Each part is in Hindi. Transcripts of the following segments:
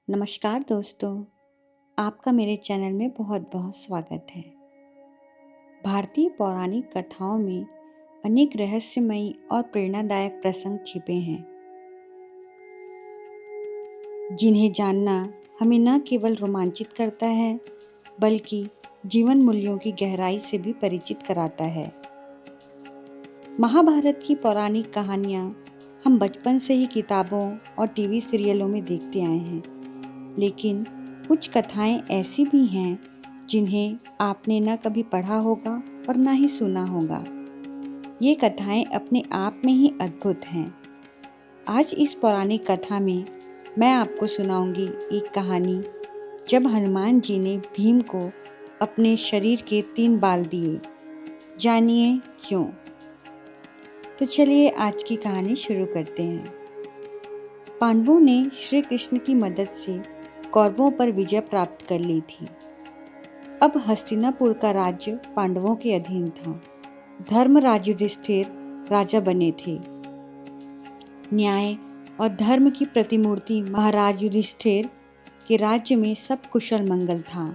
नमस्कार दोस्तों, आपका मेरे चैनल में बहुत बहुत स्वागत है। भारतीय पौराणिक कथाओं में अनेक रहस्यमयी और प्रेरणादायक प्रसंग छिपे हैं, जिन्हें जानना हमें न केवल रोमांचित करता है, बल्कि जीवन मूल्यों की गहराई से भी परिचित कराता है। महाभारत की पौराणिक कहानियाँ हम बचपन से ही किताबों और टीवी सीरियलों में देखते आए हैं, लेकिन कुछ कथाएं ऐसी भी हैं जिन्हें आपने न कभी पढ़ा होगा और न ही सुना होगा। ये कथाएं अपने आप में ही अद्भुत हैं। आज इस पौराणिक कथा में मैं आपको सुनाऊंगी एक कहानी, जब हनुमान जी ने भीम को अपने शरीर के 3 बाल दिए। जानिए क्यों। तो चलिए आज की कहानी शुरू करते हैं। पांडवों ने श्री कृष्ण की मदद से कौरवों पर विजय प्राप्त कर ली थी। अब हस्तिनापुर का राज्य पांडवों के अधीन था। धर्मराज युधिष्ठिर राजा बने थे। न्याय और धर्म की प्रतिमूर्ति महाराज युधिष्ठिर के राज्य में सब कुशल मंगल था।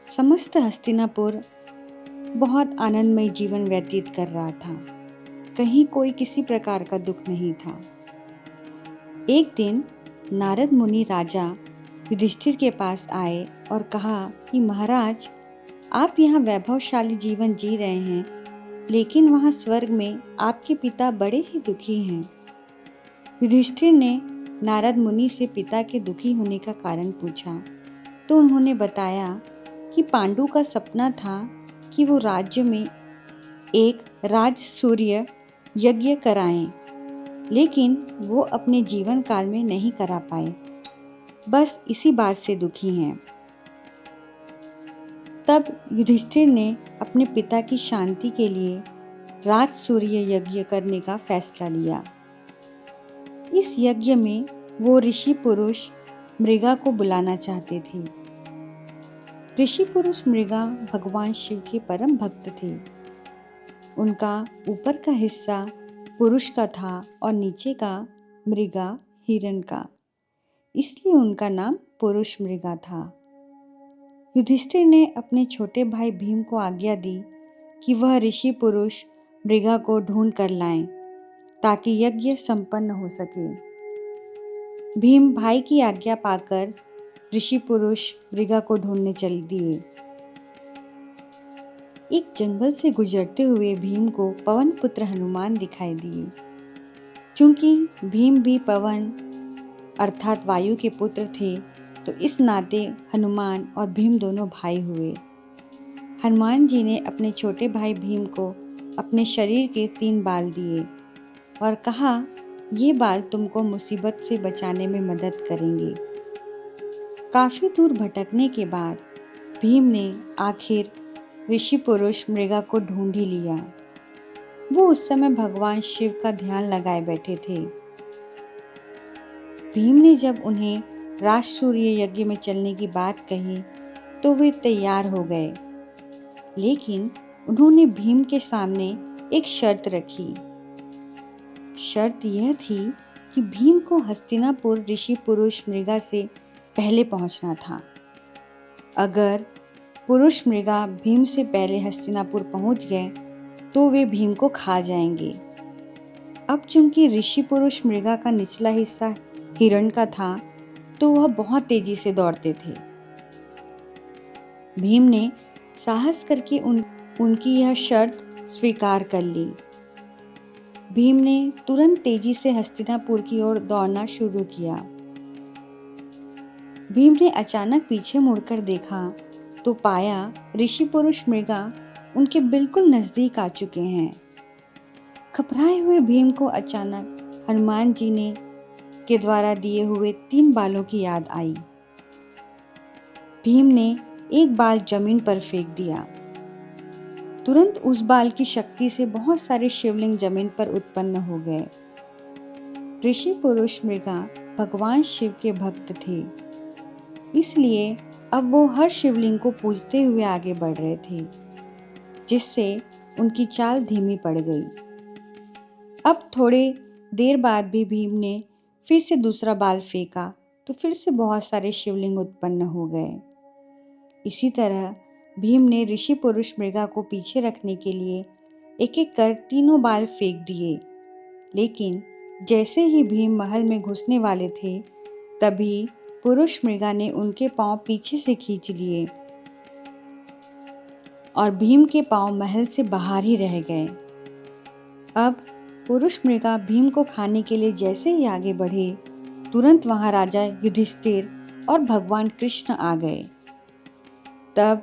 समस्त हस्तिनापुर बहुत आनंदमय जीवन व्यतीत कर रहा था। कहीं कोई किसी प्रकार का दुख नहीं था। एक दिन नारद मुनि राजा युधिष्ठिर के पास आए और कहा कि महाराज, आप यहाँ वैभवशाली जीवन जी रहे हैं, लेकिन वहाँ स्वर्ग में आपके पिता बड़े ही दुखी हैं। युधिष्ठिर ने नारद मुनि से पिता के दुखी होने का कारण पूछा, तो उन्होंने बताया कि पांडु का सपना था कि वो राज्य में एक राजसूय यज्ञ कराएं, लेकिन वो अपने जीवन काल में नहीं करा पाए। बस इसी बात से दुखी हैं। तब युधिष्ठिर ने अपने पिता की शांति के लिए राजसूय यज्ञ करने का फैसला लिया। इस यज्ञ में वो ऋषि पुरुष मृगा को बुलाना चाहते थे। ऋषि पुरुष मृगा भगवान शिव के परम भक्त थे। उनका ऊपर का हिस्सा पुरुष का था और नीचे का मृगा हिरण का, इसलिए उनका नाम पुरुष मृगा था। युधिष्ठिर ने अपने छोटे भाई भीम को आज्ञा दी कि वह ऋषि पुरुष मृगा को ढूंढ कर लाएं, ताकि यज्ञ संपन्न हो सके। भीम भाई की आज्ञा पाकर ऋषि पुरुष मृगा को ढूंढने चल दिए। एक जंगल से गुजरते हुए भीम को पवन पुत्र हनुमान दिखाई दिए। चूंकि भीम भी पवन अर्थात वायु के पुत्र थे, तो इस नाते हनुमान और भीम दोनों भाई हुए। हनुमान जी ने अपने छोटे भाई भीम को अपने शरीर के 3 बाल दिए और कहा, ये बाल तुमको मुसीबत से बचाने में मदद करेंगे। काफी दूर भटकने के बाद भीम ने आखिर ऋषि पुरुष मृगा को ढूंढ ही लिया। वो उस समय भगवान शिव का ध्यान लगाए बैठे थे। भीम ने जब उन्हें राजसूय यज्ञ में चलने की बात कही, तो वे तैयार हो गए, लेकिन उन्होंने भीम के सामने एक शर्त रखी। शर्त यह थी कि भीम को हस्तिनापुर ऋषि पुरुष मृगा से पहले पहुंचना था। अगर पुरुष मृगा भीम से पहले हस्तिनापुर पहुंच गए, तो वे भीम को खा जाएंगे। अब चूंकि ऋषि पुरुष मृगा का निचला हिस्सा हिरण का था, तो वह बहुत तेजी से दौड़ते थे। भीम ने साहस करके उनकी यह शर्त स्वीकार कर ली। भीम ने तुरंत तेजी से हस्तिनापुर की ओर दौड़ना शुरू किया। भीम ने अचानक पीछे मुड़कर देखा, तो पाया ऋषि पुरुष मृगा उनके बिल्कुल नजदीक आ चुके हैं। घबराए हुए भीम को अचानक हनुमान जी ने के द्वारा दिए हुए 3 बालों की याद आई। भीम ने एक बाल जमीन पर फेंक दिया। तुरंत उस बाल की शक्ति से बहुत सारे शिवलिंग जमीन पर उत्पन्न हो गए। ऋषि पुरुष मृगा भगवान शिव के भक्त थे, इसलिए अब वो हर शिवलिंग को पूजते हुए आगे बढ़ रहे थे, जिससे उनकी चाल धीमी पड़ गई। अब थोड़े देर बाद भी भीम ने फिर से दूसरा बाल फेंका, तो फिर से बहुत सारे शिवलिंग उत्पन्न हो गए। इसी तरह भीम ने ऋषि पुरुष मृगा को पीछे रखने के लिए एक एक कर तीनों बाल फेंक दिए, लेकिन जैसे ही भीम महल में घुसने वाले थे तभी पुरुष मृगा ने उनके पांव पीछे से खींच लिए और भीम के पांव महल से बाहर ही रह गए। अब पुरुष मृगा भीम को खाने के लिए जैसे ही आगे बढ़े, तुरंत वहां राजा युधिष्ठिर और भगवान कृष्ण आ गए। तब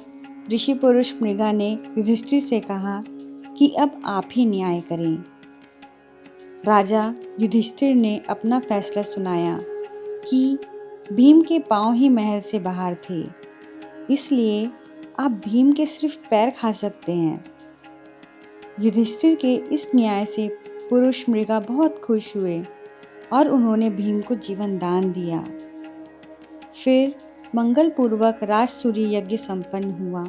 ऋषि पुरुष मृगा ने युधिष्ठिर से कहा कि अब आप ही न्याय करें। राजा युधिष्ठिर ने अपना फैसला सुनाया कि भीम के पांव ही महल से बाहर थे, इसलिए आप भीम के सिर्फ पैर खा सकते हैं। युधिष्ठिर के इस न्याय से पुरुष मृगा बहुत खुश हुए और उन्होंने भीम को जीवन दान दिया। फिर मंगलपूर्वक राजसूय यज्ञ संपन्न हुआ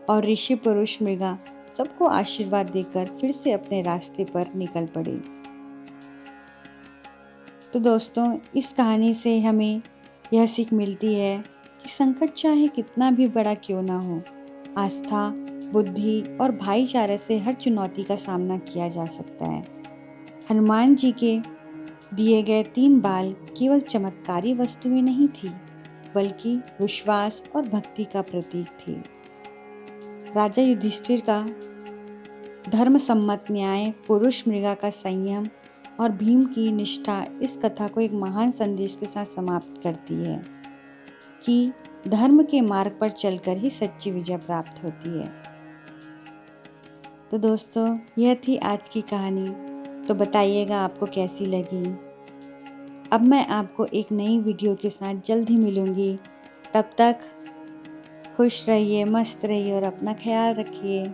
और ऋषि पुरुष मृगा सबको आशीर्वाद देकर फिर से अपने रास्ते पर निकल पड़े। तो दोस्तों, इस कहानी से हमें यह सीख मिलती है कि संकट चाहे कितना भी बड़ा क्यों ना हो, आस्था, बुद्धि और भाईचारे से हर चुनौती का सामना किया जा सकता है। हनुमान जी के दिए गए 3 बाल केवल चमत्कारी वस्तुएं नहीं थी, बल्कि विश्वास और भक्ति का प्रतीक थे। राजा युधिष्ठिर का धर्म सम्मत न्याय, पुरुष मृगा का संयम और भीम की निष्ठा इस कथा को एक महान संदेश के साथ समाप्त करती है कि धर्म के मार्ग पर चलकर ही सच्ची विजय प्राप्त होती है। तो दोस्तों, यह थी आज की कहानी। तो बताइएगा आपको कैसी लगी। अब मैं आपको एक नई वीडियो के साथ जल्द ही मिलूंगी। तब तक खुश रहिए, मस्त रहिए और अपना ख्याल रखिए।